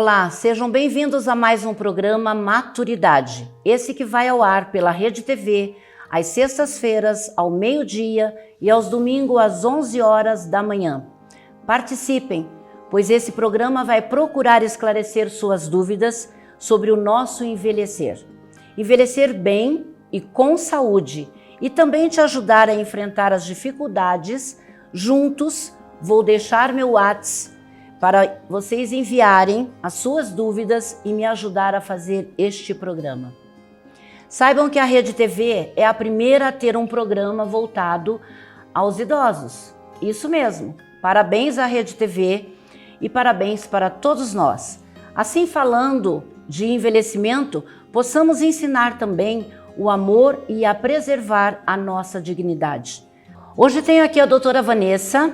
Olá, sejam bem-vindos a mais um programa Maturidade. Esse que vai ao ar pela Rede TV, às sextas-feiras, ao meio-dia e aos domingos, às 11 horas da manhã. Participem, pois esse programa vai procurar esclarecer suas dúvidas sobre o nosso envelhecer. Envelhecer bem e com saúde, e também te ajudar a enfrentar as dificuldades. Juntos, vou deixar meu WhatsApp para vocês enviarem as suas dúvidas e me ajudar a fazer este programa. Saibam que a Rede TV é a primeira a ter um programa voltado aos idosos. Isso mesmo, parabéns à Rede TV e parabéns para todos nós. Assim, falando de envelhecimento, possamos ensinar também o amor e a preservar a nossa dignidade. Hoje tenho aqui a doutora Vanessa,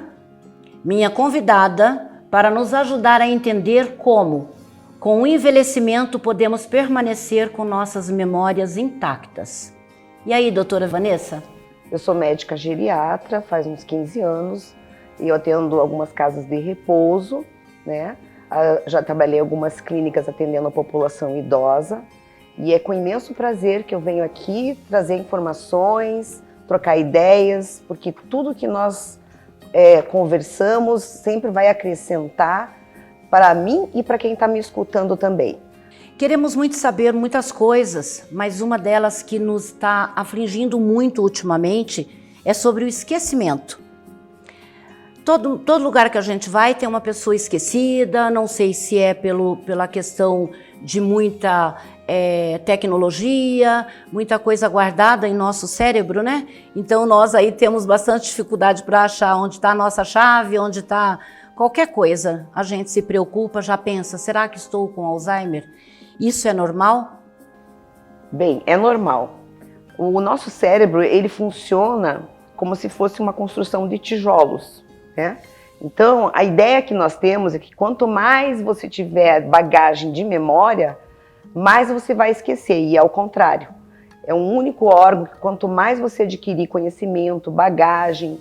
minha convidada, para nos ajudar a entender como, com o envelhecimento, podemos permanecer com nossas memórias intactas. E aí, doutora Vanessa? Eu sou médica geriatra, faz uns 15 anos, e eu atendo algumas casas de repouso, né? Já trabalhei em algumas clínicas atendendo a população idosa, e é com imenso prazer que eu venho aqui trazer informações, trocar ideias, porque tudo que nós conversamos sempre vai acrescentar para mim e para quem está me escutando também. Queremos muito saber muitas coisas, mas uma delas que nos está afligindo muito ultimamente é sobre o esquecimento. Todo lugar que a gente vai tem uma pessoa esquecida, não sei se é pela questão de muita tecnologia, muita coisa guardada em nosso cérebro, né? Então nós aí temos bastante dificuldade para achar onde está a nossa chave, onde está qualquer coisa. A gente se preocupa, já pensa, será que estou com Alzheimer? Isso é normal? Bem, é normal. O nosso cérebro, ele funciona como se fosse uma construção de tijolos, né? Então, a ideia que nós temos é que quanto mais você tiver bagagem de memória, mais você vai esquecer, e é o contrário. É um único órgão que quanto mais você adquirir conhecimento, bagagem,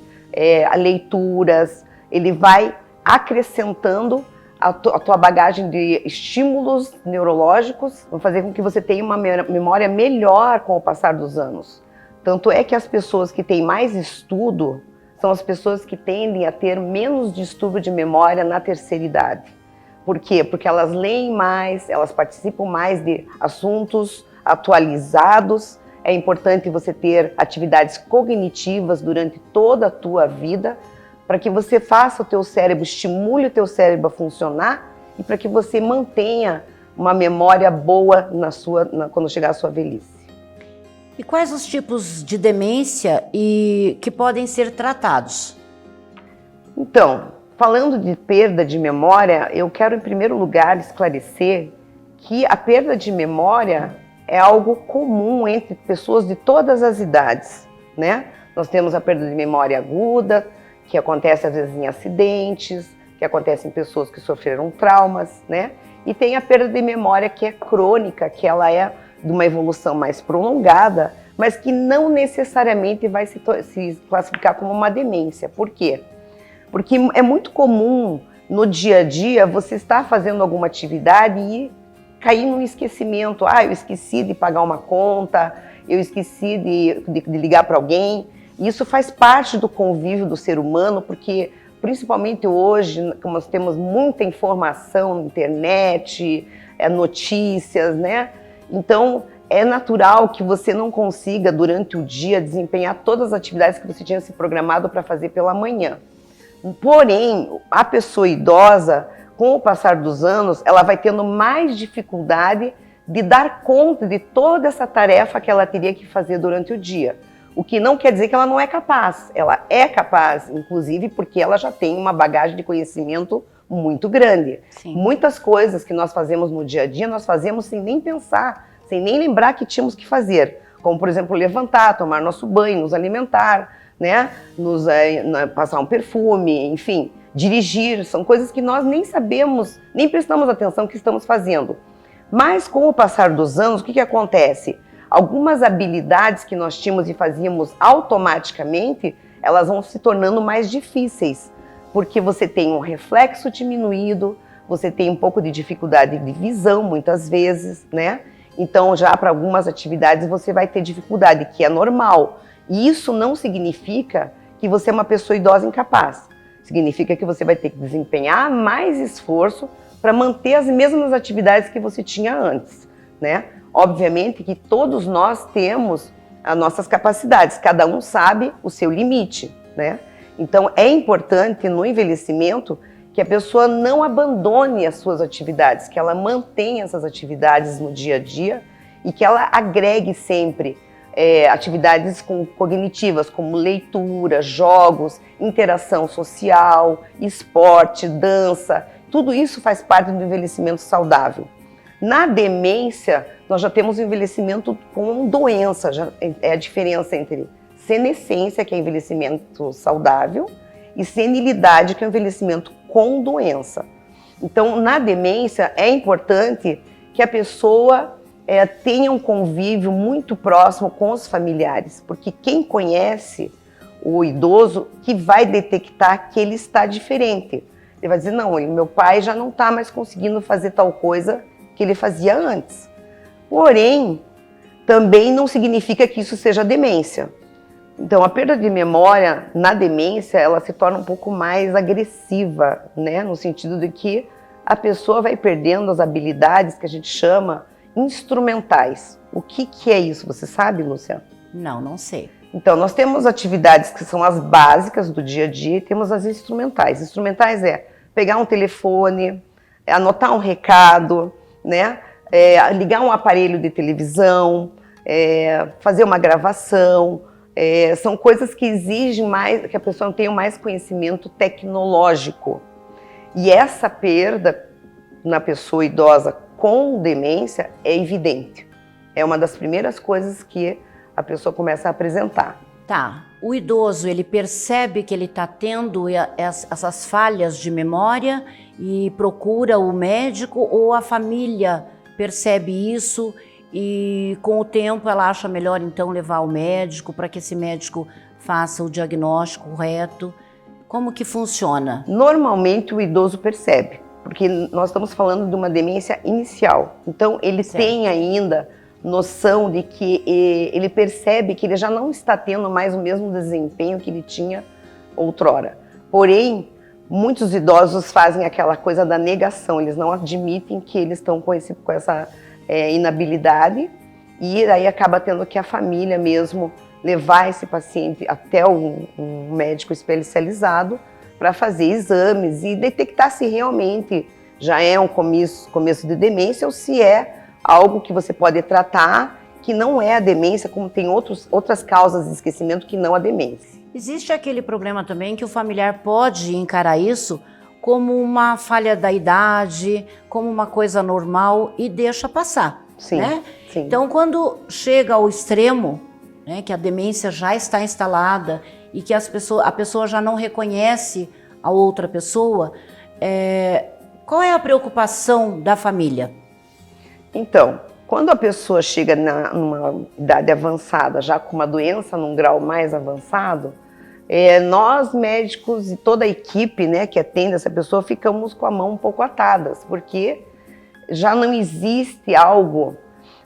leituras, ele vai acrescentando a tua bagagem de estímulos neurológicos, vão fazer com que você tenha uma memória melhor com o passar dos anos. Tanto é que as pessoas que têm mais estudo são as pessoas que tendem a ter menos distúrbio de memória na terceira idade. Por quê? Porque elas leem mais, elas participam mais de assuntos atualizados. É importante você ter atividades cognitivas durante toda a tua vida, para que você faça o teu cérebro, estimule o teu cérebro a funcionar e para que você mantenha uma memória boa quando chegar a sua velhice. E quais os tipos de demência que podem ser tratados? Então, falando de perda de memória, eu quero em primeiro lugar esclarecer que a perda de memória é algo comum entre pessoas de todas as idades, né? Nós temos a perda de memória aguda, que acontece às vezes em acidentes, que acontece em pessoas que sofreram traumas, né? E tem a perda de memória que é crônica, que ela é de uma evolução mais prolongada, mas que não necessariamente vai se classificar como uma demência. Por quê? Porque é muito comum no dia a dia você estar fazendo alguma atividade e cair num esquecimento. Eu esqueci de pagar uma conta, eu esqueci de ligar para alguém. Isso faz parte do convívio do ser humano, porque principalmente hoje, como nós temos muita informação na internet, notícias, né? Então é natural que você não consiga durante o dia desempenhar todas as atividades que você tinha se programado para fazer pela manhã. Porém, a pessoa idosa, com o passar dos anos, ela vai tendo mais dificuldade de dar conta de toda essa tarefa que ela teria que fazer durante o dia. O que não quer dizer que ela não é capaz. Ela é capaz, inclusive, porque ela já tem uma bagagem de conhecimento muito grande. Sim. Muitas coisas que nós fazemos no dia a dia, nós fazemos sem nem pensar, sem nem lembrar que tínhamos que fazer. Como, por exemplo, levantar, tomar nosso banho, nos alimentar, né? Passar um perfume, enfim, dirigir. São coisas que nós nem sabemos, nem prestamos atenção que estamos fazendo. Mas com o passar dos anos, o que acontece? Algumas habilidades que nós tínhamos e fazíamos automaticamente, elas vão se tornando mais difíceis, porque você tem um reflexo diminuído, você tem um pouco de dificuldade de visão, muitas vezes, né? Então, já para algumas atividades você vai ter dificuldade, que é normal. E isso não significa que você é uma pessoa idosa incapaz. Significa que você vai ter que desempenhar mais esforço para manter as mesmas atividades que você tinha antes, né? Obviamente que todos nós temos as nossas capacidades, cada um sabe o seu limite, né? Então é importante no envelhecimento que a pessoa não abandone as suas atividades, que ela mantenha essas atividades no dia a dia e que ela agregue sempre atividades cognitivas, como leitura, jogos, interação social, esporte, dança. Tudo isso faz parte do envelhecimento saudável. Na demência, nós já temos o envelhecimento com doença, já é a diferença entre senescência, que é envelhecimento saudável, e senilidade, que é o envelhecimento com doença. Então, na demência, é importante que a pessoa tenha um convívio muito próximo com os familiares, porque quem conhece o idoso que vai detectar que ele está diferente. Ele vai dizer, não, meu pai já não está mais conseguindo fazer tal coisa que ele fazia antes. Porém, também não significa que isso seja demência. Então, a perda de memória na demência, ela se torna um pouco mais agressiva, né? No sentido de que a pessoa vai perdendo as habilidades que a gente chama instrumentais. O que é isso? Você sabe, Lúcia? Não, não sei. Então, nós temos atividades que são as básicas do dia a dia e temos as instrumentais. Instrumentais é pegar um telefone, anotar um recado, né? Ligar um aparelho de televisão, fazer uma gravação. São coisas que exigem mais, que a pessoa tenha mais conhecimento tecnológico. E essa perda na pessoa idosa com demência é evidente. É uma das primeiras coisas que a pessoa começa a apresentar. Tá, o idoso, ele percebe que ele está tendo essas falhas de memória e procura o médico, ou a família percebe isso e com o tempo ela acha melhor então levar ao médico para que esse médico faça o diagnóstico correto? Como que funciona? Normalmente o idoso percebe, porque nós estamos falando de uma demência inicial. Então ele tem ainda noção de que ele percebe que ele já não está tendo mais o mesmo desempenho que ele tinha outrora. Porém, muitos idosos fazem aquela coisa da negação, eles não admitem que eles estão com essa inabilidade, e aí acaba tendo que a família mesmo levar esse paciente até um médico especializado para fazer exames e detectar se realmente já é um começo de demência ou se é algo que você pode tratar, que não é a demência, como tem outras causas de esquecimento que não a demência. Existe aquele problema também que o familiar pode encarar isso como uma falha da idade, como uma coisa normal e deixa passar, sim, né? Sim. Então, quando chega ao extremo, né, que a demência já está instalada e que a pessoa já não reconhece a outra pessoa, qual é a preocupação da família? Então, quando a pessoa chega numa idade avançada, já com uma doença num grau mais avançado, nós médicos e toda a equipe, né, que atende essa pessoa, ficamos com a mão um pouco atadas, porque já não existe algo.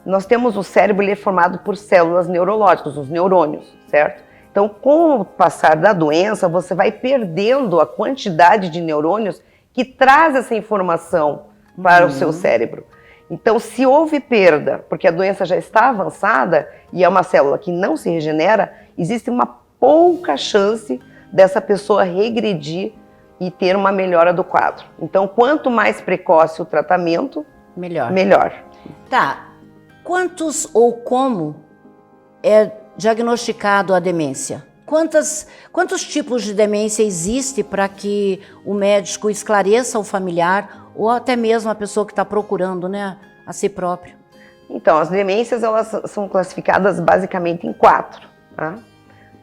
Nós temos o cérebro, ele é formado por células neurológicas, os neurônios, certo? Então, com o passar da doença, você vai perdendo a quantidade de neurônios que traz essa informação para o seu cérebro. Então, se houve perda, porque a doença já está avançada e é uma célula que não se regenera, existe uma pouca chance dessa pessoa regredir e ter uma melhora do quadro. Então, quanto mais precoce o tratamento, melhor. Tá. Quantos ou como é diagnosticado a demência? Quantos tipos de demência existe para que o médico esclareça o familiar ou até mesmo a pessoa que está procurando, né, a si próprio? Então, as demências elas são classificadas basicamente em 4. Tá?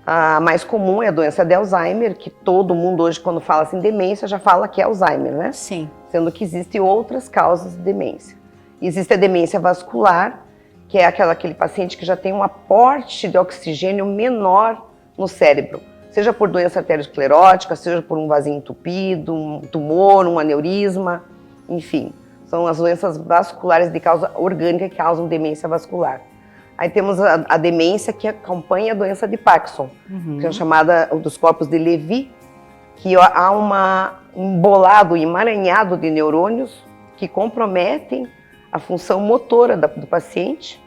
A mais comum é a doença de Alzheimer, que todo mundo hoje, quando fala assim demência, já fala que é Alzheimer, né? Sim. Sendo que existem outras causas de demência. Existe a demência vascular, que é aquele paciente que já tem um aporte de oxigênio menor no cérebro, seja por doença arteriosclerótica, seja por um vasinho entupido, um tumor, um aneurisma. enfim, são as doenças vasculares de causa orgânica que causam demência vascular. Aí temos a demência que acompanha a doença de Parkinson, que é chamada dos corpos de Levy, que há um bolado, um emaranhado de neurônios que comprometem a função motora do paciente,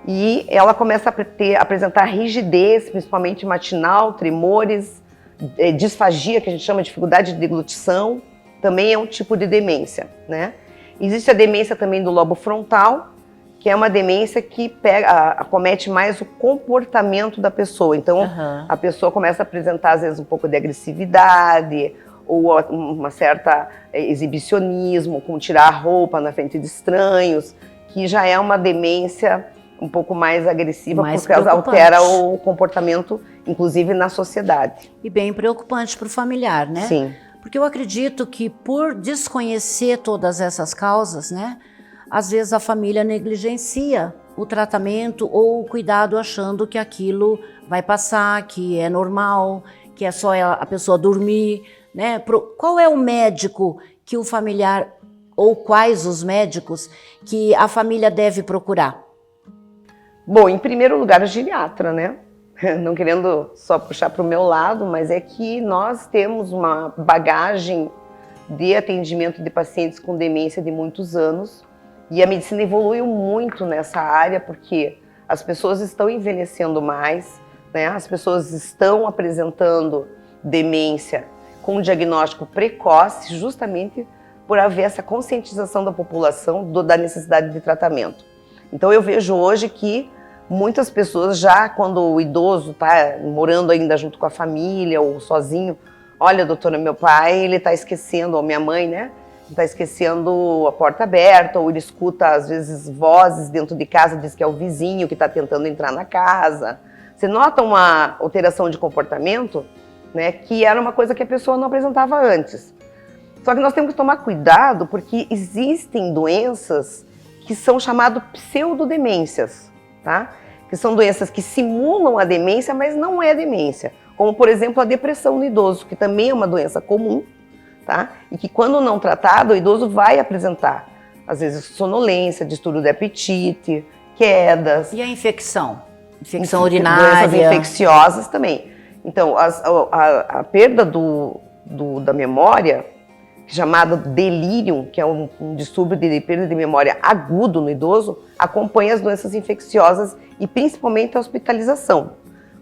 e ela começa a apresentar rigidez, principalmente matinal, tremores, disfagia, que a gente chama de dificuldade de deglutição, também é um tipo de demência, né? Existe a demência também do lobo frontal, que é uma demência que acomete mais o comportamento da pessoa. Então, a pessoa começa a apresentar, às vezes, um pouco de agressividade, ou uma certa exibicionismo, com tirar a roupa na frente de estranhos, que já é uma demência um pouco mais agressiva, porque ela altera o comportamento, inclusive na sociedade. E bem preocupante para o familiar, né? Sim. Porque eu acredito que por desconhecer todas essas causas, né, às vezes a família negligencia o tratamento ou o cuidado achando que aquilo vai passar, que é normal, que é só a pessoa dormir, né? Qual é o médico que o familiar, ou quais os médicos que a família deve procurar? Bom, em primeiro lugar, o geriatra, né? Não querendo só puxar para o meu lado, mas é que nós temos uma bagagem de atendimento de pacientes com demência de muitos anos, e a medicina evoluiu muito nessa área porque as pessoas estão envelhecendo mais, né? As pessoas estão apresentando demência com diagnóstico precoce, justamente por haver essa conscientização da população da necessidade de tratamento. Então eu vejo hoje que muitas pessoas já, quando o idoso está morando ainda junto com a família ou sozinho, olha, doutora, meu pai, ele está esquecendo, ou minha mãe, né? Está esquecendo a porta aberta, ou ele escuta, às vezes, vozes dentro de casa, diz que é o vizinho que está tentando entrar na casa. Você nota uma alteração de comportamento, né, que era uma coisa que a pessoa não apresentava antes. Só que nós temos que tomar cuidado, porque existem doenças que são chamadas pseudodemências, tá? Que são doenças que simulam a demência, mas não é demência. Como, por exemplo, a depressão no idoso, que também é uma doença comum, tá? E que, quando não tratada, o idoso vai apresentar, às vezes, sonolência, distúrbio de apetite, quedas. E a infecção? Infecção urinária? Doenças infecciosas também. Então, a perda da memória, chamada delírio, que é um distúrbio de perda de memória agudo no idoso, acompanha as doenças infecciosas e principalmente a hospitalização.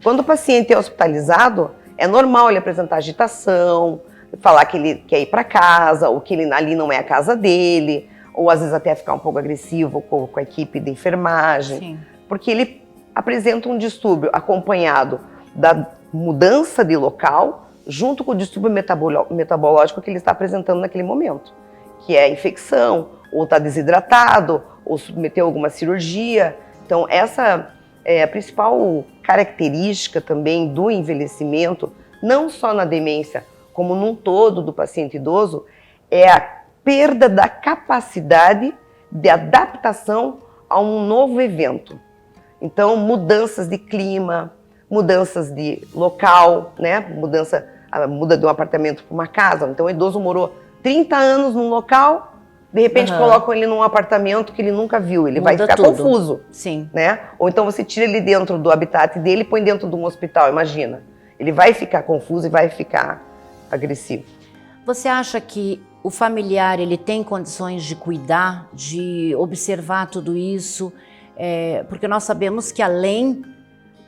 Quando o paciente é hospitalizado, é normal ele apresentar agitação, falar que ele quer ir para casa, ou que ali não é a casa dele, ou às vezes até ficar um pouco agressivo com a equipe de enfermagem. Sim. Porque ele apresenta um distúrbio acompanhado da mudança de local, junto com o distúrbio metabológico que ele está apresentando naquele momento, que é a infecção, ou está desidratado, ou submeteu a alguma cirurgia. Então, essa é a principal característica também do envelhecimento, não só na demência, como num todo do paciente idoso, é a perda da capacidade de adaptação a um novo evento. Então, mudanças de clima, mudanças de local, né? Muda de um apartamento para uma casa. Então, o idoso morou 30 anos num local, de repente colocam ele num apartamento que ele nunca viu. Ele vai ficar confuso. Sim. Né? Ou então você tira ele dentro do habitat dele e põe dentro de um hospital, imagina. Ele vai ficar confuso e vai ficar agressivo. Você acha que o familiar ele tem condições de cuidar, de observar tudo isso? Porque nós sabemos que além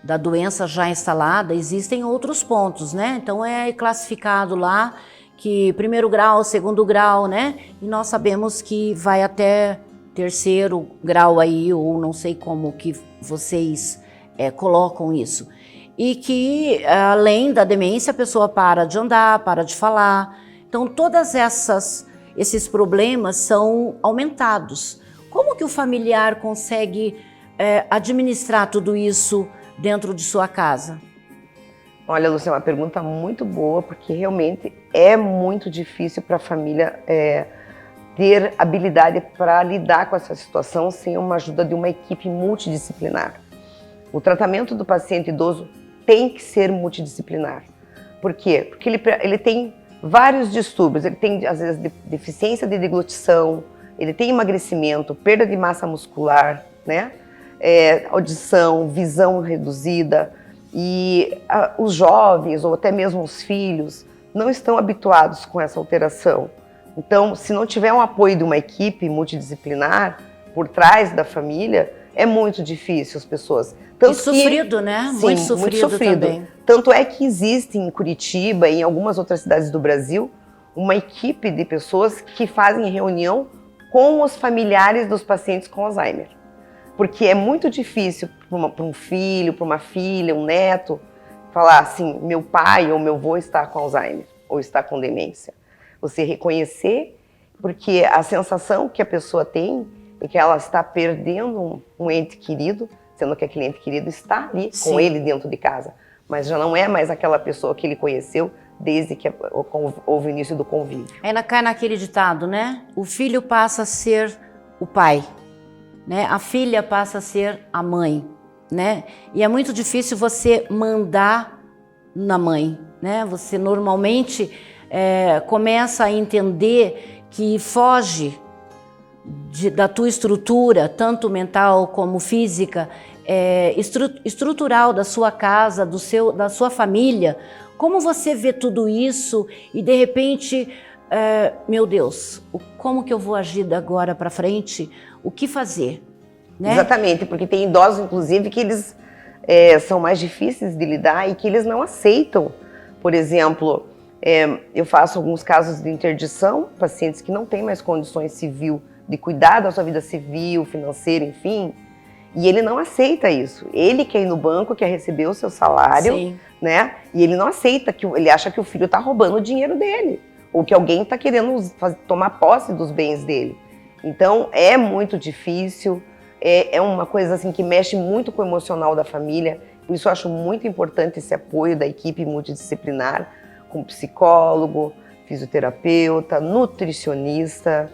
da doença já instalada, existem outros pontos, né? Então é classificado lá que primeiro grau, segundo grau, né? E nós sabemos que vai até terceiro grau aí, ou não sei como que vocês colocam isso. E que além da demência a pessoa para de andar, para de falar. Então todas esses problemas são aumentados. Como que o familiar consegue administrar tudo isso dentro de sua casa? Olha, Lúcia, é uma pergunta muito boa, porque realmente é muito difícil para a família ter habilidade para lidar com essa situação sem uma ajuda de uma equipe multidisciplinar. O tratamento do paciente idoso tem que ser multidisciplinar. Por quê? Porque ele tem vários distúrbios. Ele tem, às vezes, deficiência de deglutição, ele tem emagrecimento, perda de massa muscular, né? Audição, visão reduzida. E os jovens, ou até mesmo os filhos, não estão habituados com essa alteração. Então, se não tiver um apoio de uma equipe multidisciplinar por trás da família, é muito difícil as pessoas. E sofrido, né? Sim, muito sofrido também. Tanto é que existe em Curitiba e em algumas outras cidades do Brasil uma equipe de pessoas que fazem reunião com os familiares dos pacientes com Alzheimer. Porque é muito difícil para um filho, para uma filha, um neto, falar assim, meu pai ou meu avô está com Alzheimer ou está com demência. Você reconhecer, porque a sensação que a pessoa tem é que ela está perdendo um ente querido, sendo que aquele ente querido está ali com ele dentro de casa, mas já não é mais aquela pessoa que ele conheceu desde que houve o início do convívio. Ainda cai naquele ditado, né? O filho passa a ser o pai, né? A filha passa a ser a mãe, né? E é muito difícil você mandar na mãe, né? Você normalmente começa a entender que foge da tua estrutura, tanto mental como física, estrutural da sua casa, da sua família. Como você vê tudo isso e de repente, meu Deus, como que eu vou agir da agora para frente? O que fazer? Né? Exatamente, porque tem idosos, inclusive, que eles são mais difíceis de lidar e que eles não aceitam. Por exemplo, eu faço alguns casos de interdição, pacientes que não têm mais condições civil de cuidar da sua vida civil, financeira, enfim, e ele não aceita isso. Ele quer ir no banco, quer receber o seu salário, né? E ele não aceita, ele acha que o filho está roubando o dinheiro dele, ou que alguém está querendo tomar posse dos bens dele. Então, é muito difícil, é uma coisa assim que mexe muito com o emocional da família, por isso eu acho muito importante esse apoio da equipe multidisciplinar, com psicólogo, fisioterapeuta, nutricionista,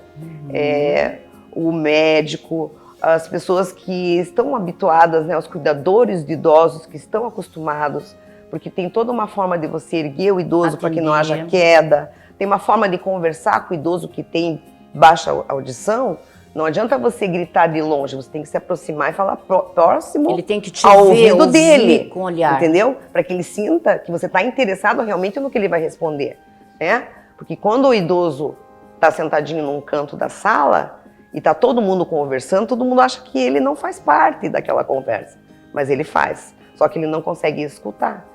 o médico, as pessoas que estão habituadas, né, os cuidadores de idosos que estão acostumados, porque tem toda uma forma de você erguer o idoso para que não haja queda, tem uma forma de conversar com o idoso que tem baixa audição. Não adianta você gritar de longe, você tem que se aproximar e falar próximo. Ele tem que te ao ver, ouvido dele, com o olhar. Entendeu? Para que ele sinta que você está interessado realmente no que ele vai responder, né? Porque quando o idoso está sentadinho num canto da sala e está todo mundo conversando, todo mundo acha que ele não faz parte daquela conversa, mas ele faz, só que ele não consegue escutar.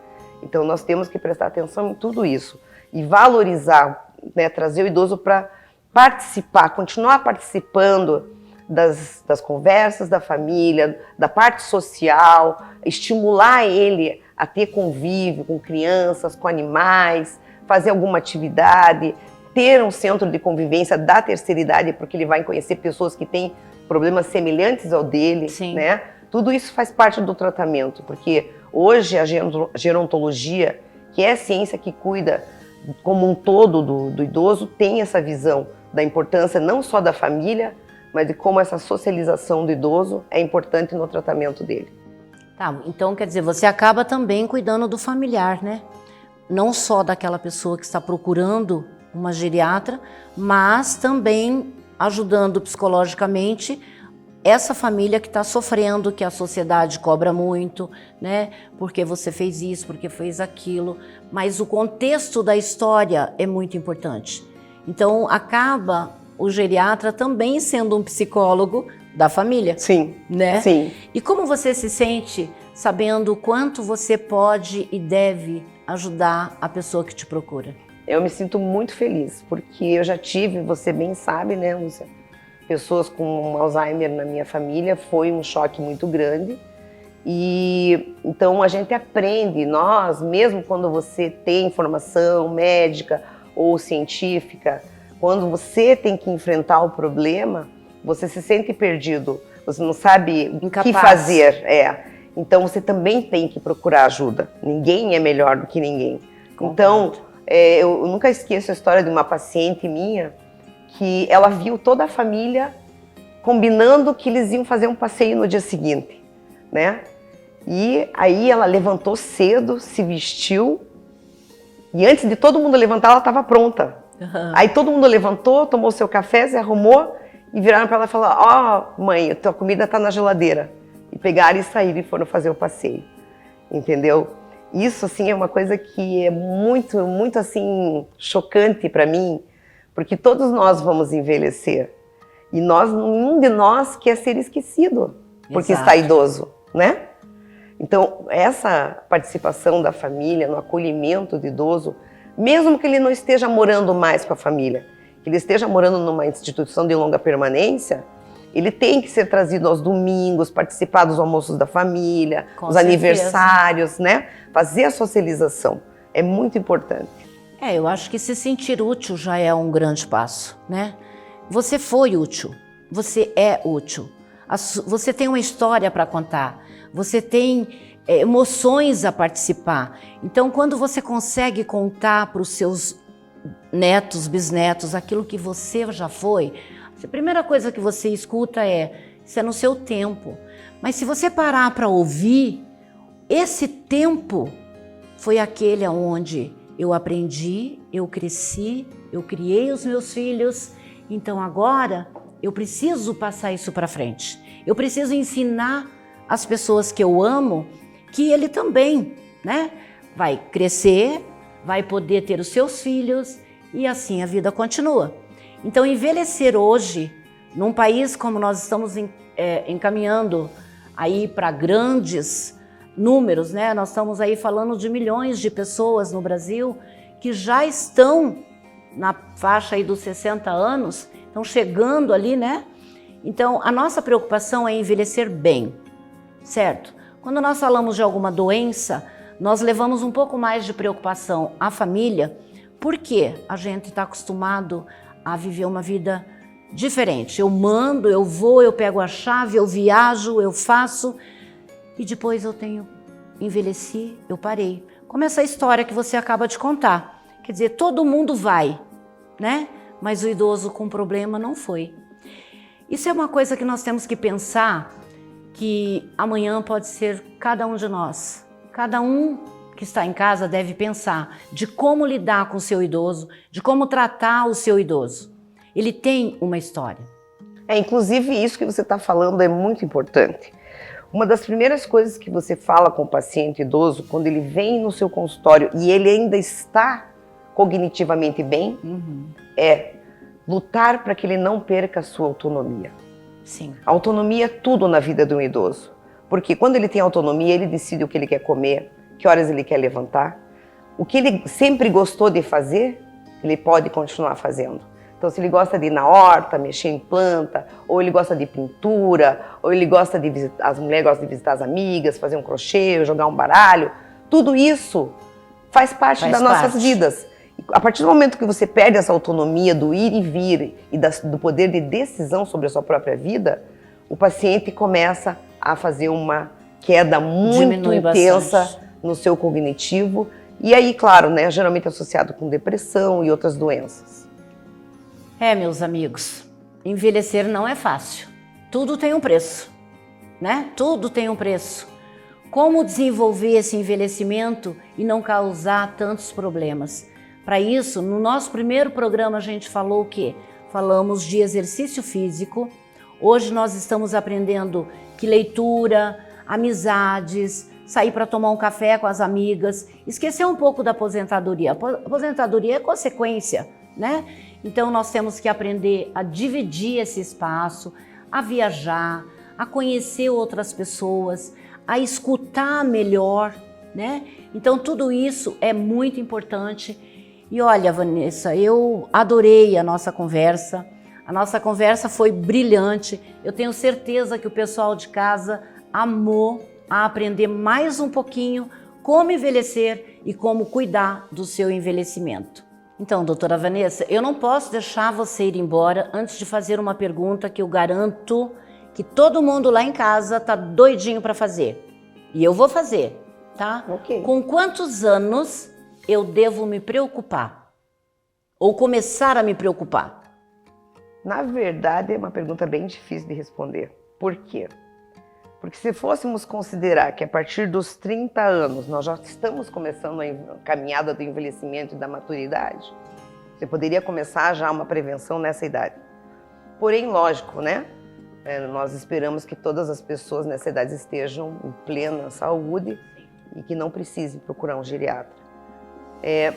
Então nós temos que prestar atenção em tudo isso e valorizar, né, trazer o idoso para participar, continuar participando das conversas da família, da parte social, estimular ele a ter convívio com crianças, com animais, fazer alguma atividade, ter um centro de convivência da terceira idade, porque ele vai conhecer pessoas que têm problemas semelhantes ao dele, né? Tudo isso faz parte do tratamento, porque hoje a gerontologia, que é a ciência que cuida como um todo do idoso, tem essa visão da importância não só da família, mas de como essa socialização do idoso é importante no tratamento dele. Tá, então quer dizer, você acaba também cuidando do familiar, né? Não só daquela pessoa que está procurando uma geriatra, mas também ajudando psicologicamente essa família que está sofrendo, que a sociedade cobra muito, né? Porque você fez isso, porque fez aquilo, mas o contexto da história é muito importante. Então acaba o geriatra também sendo um psicólogo da família. Sim, né? Sim. E como você se sente sabendo o quanto você pode e deve ajudar a pessoa que te procura? Eu me sinto muito feliz, porque eu já tive, você bem sabe, né, Lúcia, pessoas com Alzheimer na minha família, foi um choque muito grande. E então a gente aprende, nós, mesmo quando você tem informação médica ou científica, quando você tem que enfrentar o problema, você se sente perdido, você não sabe o que fazer. Então você também tem que procurar ajuda. Ninguém é melhor do que ninguém. Então, eu nunca esqueço a história de uma paciente minha que ela viu toda a família combinando que eles iam fazer um passeio no dia seguinte, né? E aí ela levantou cedo, se vestiu, E antes de todo mundo levantar, ela estava pronta. Uhum. Aí todo mundo levantou, tomou seu café, se arrumou e viraram para ela e falaram: ó, mãe, a tua comida está na geladeira. E pegaram e saíram e foram fazer o passeio. Entendeu? Isso, assim, é uma coisa que é muito, muito, assim, chocante para mim, porque todos nós vamos envelhecer. E nenhum de nós quer ser esquecido, porque Exato. está idoso, né? Então, essa participação da família no acolhimento do idoso, mesmo que ele não esteja morando mais com a família, que ele esteja morando numa instituição de longa permanência, ele tem que ser trazido aos domingos, participar dos almoços da família, Com os certeza. aniversários, né? Fazer a socialização é muito importante. Eu acho que se sentir útil já é um grande passo, né? Você foi útil, você é útil, você tem uma história para contar, você tem emoções a participar. Então, quando você consegue contar para os seus netos, bisnetos, aquilo que você já foi, a primeira coisa que você escuta isso é no seu tempo. Mas se você parar para ouvir, esse tempo foi aquele onde eu aprendi, eu cresci, eu criei os meus filhos, então agora eu preciso passar isso para frente. Eu preciso ensinar as pessoas que eu amo que ele também, né, vai crescer, vai poder ter os seus filhos e assim a vida continua. Então, envelhecer hoje, num país como nós estamos encaminhando aí para grandes números, né? Nós estamos aí falando de milhões de pessoas no Brasil que já estão na faixa aí dos 60 anos, estão chegando ali, né? Então, a nossa preocupação é envelhecer bem, certo? Quando nós falamos de alguma doença, nós levamos um pouco mais de preocupação à família, porque a gente está acostumado a viver uma vida diferente. Eu mando, eu vou, eu pego a chave, eu viajo, eu faço e depois eu envelheci, eu parei. Como essa história que você acaba de contar. Quer dizer, todo mundo vai, né? Mas o idoso com problema não foi. Isso é uma coisa que nós temos que pensar, que amanhã pode ser cada um de nós. Cada um que está em casa deve pensar de como lidar com o seu idoso, de como tratar o seu idoso. Ele tem uma história. Inclusive, isso que você está falando é muito importante. Uma das primeiras coisas que você fala com o paciente idoso, quando ele vem no seu consultório e ele ainda está cognitivamente bem, é lutar para que ele não perca a sua autonomia. Sim. A autonomia é tudo na vida de um idoso. Porque quando ele tem autonomia, ele decide o que ele quer comer, que horas ele quer levantar. O que ele sempre gostou de fazer, ele pode continuar fazendo. Então, se ele gosta de ir na horta, mexer em planta, ou ele gosta de pintura, ou ele gosta de visitar, as mulheres gostam de visitar as amigas, fazer um crochê, jogar um baralho, tudo isso faz parte das nossas vidas. E a partir do momento que você perde essa autonomia do ir e vir e do poder de decisão sobre a sua própria vida, o paciente começa a fazer uma queda muito intensa no seu cognitivo. E aí, claro, né, geralmente associado com depressão e outras doenças. Meus amigos, envelhecer não é fácil. Tudo tem um preço, né? Tudo tem um preço. Como desenvolver esse envelhecimento e não causar tantos problemas? Para isso, no nosso primeiro programa a gente falou o quê? Falamos de exercício físico. Hoje nós estamos aprendendo que leitura, amizades, sair para tomar um café com as amigas, esquecer um pouco da aposentadoria. A aposentadoria é consequência, né? Então nós temos que aprender a dividir esse espaço, a viajar, a conhecer outras pessoas, a escutar melhor, né? Então tudo isso é muito importante. E olha, Vanessa, eu adorei a nossa conversa. A nossa conversa foi brilhante. Eu tenho certeza que o pessoal de casa amou a aprender mais um pouquinho como envelhecer e como cuidar do seu envelhecimento. Então, doutora Vanessa, eu não posso deixar você ir embora antes de fazer uma pergunta que eu garanto que todo mundo lá em casa tá doidinho para fazer. E eu vou fazer, tá? Ok. Com quantos anos eu devo me preocupar? Ou começar a me preocupar? Na verdade, é uma pergunta bem difícil de responder. Por quê? Porque se fôssemos considerar que a partir dos 30 anos nós já estamos começando a caminhada do envelhecimento e da maturidade, você poderia começar já uma prevenção nessa idade. Porém, lógico, né? Nós esperamos que todas as pessoas nessa idade estejam em plena saúde e que não precisem procurar um geriatra.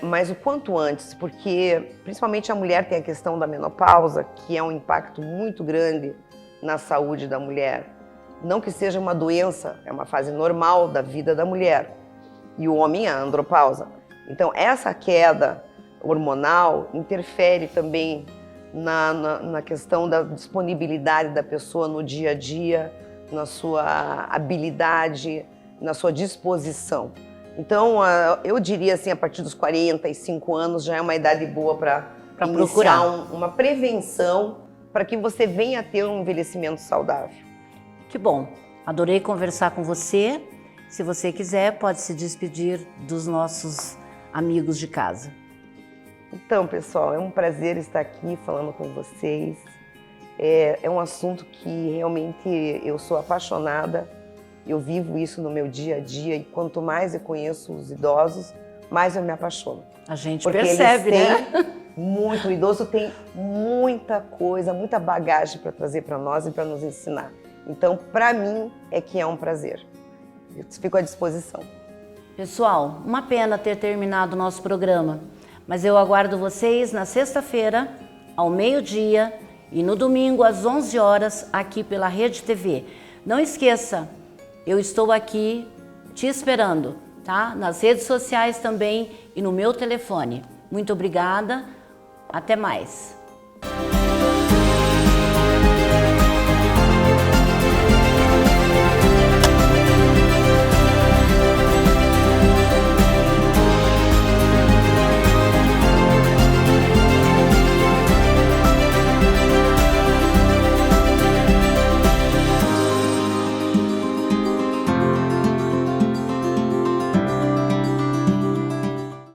Mas o quanto antes, porque principalmente a mulher tem a questão da menopausa, que é um impacto muito grande na saúde da mulher. Não que seja uma doença, é uma fase normal da vida da mulher. E o homem a andropausa. Então essa queda hormonal interfere também na questão da disponibilidade da pessoa no dia a dia, na sua habilidade, na sua disposição. Então, eu diria assim, a partir dos 45 anos já é uma idade boa para iniciar uma prevenção para que você venha a ter um envelhecimento saudável. Que bom, adorei conversar com você. Se você quiser, pode se despedir dos nossos amigos de casa. Então, pessoal, é um prazer estar aqui falando com vocês. É um assunto que realmente eu sou apaixonada. Eu vivo isso no meu dia a dia e quanto mais eu conheço os idosos, mais eu me apaixono. A gente porque percebe, eles têm né? o idoso tem muita coisa, muita bagagem para trazer para nós e para nos ensinar. Então, para mim, é que é um prazer. Eu fico à disposição. Pessoal, uma pena ter terminado o nosso programa, mas eu aguardo vocês na sexta-feira, ao meio-dia e no domingo, às 11 horas, aqui pela Rede TV. Não esqueça, eu estou aqui te esperando, tá? Nas redes sociais também e no meu telefone. Muito obrigada, até mais.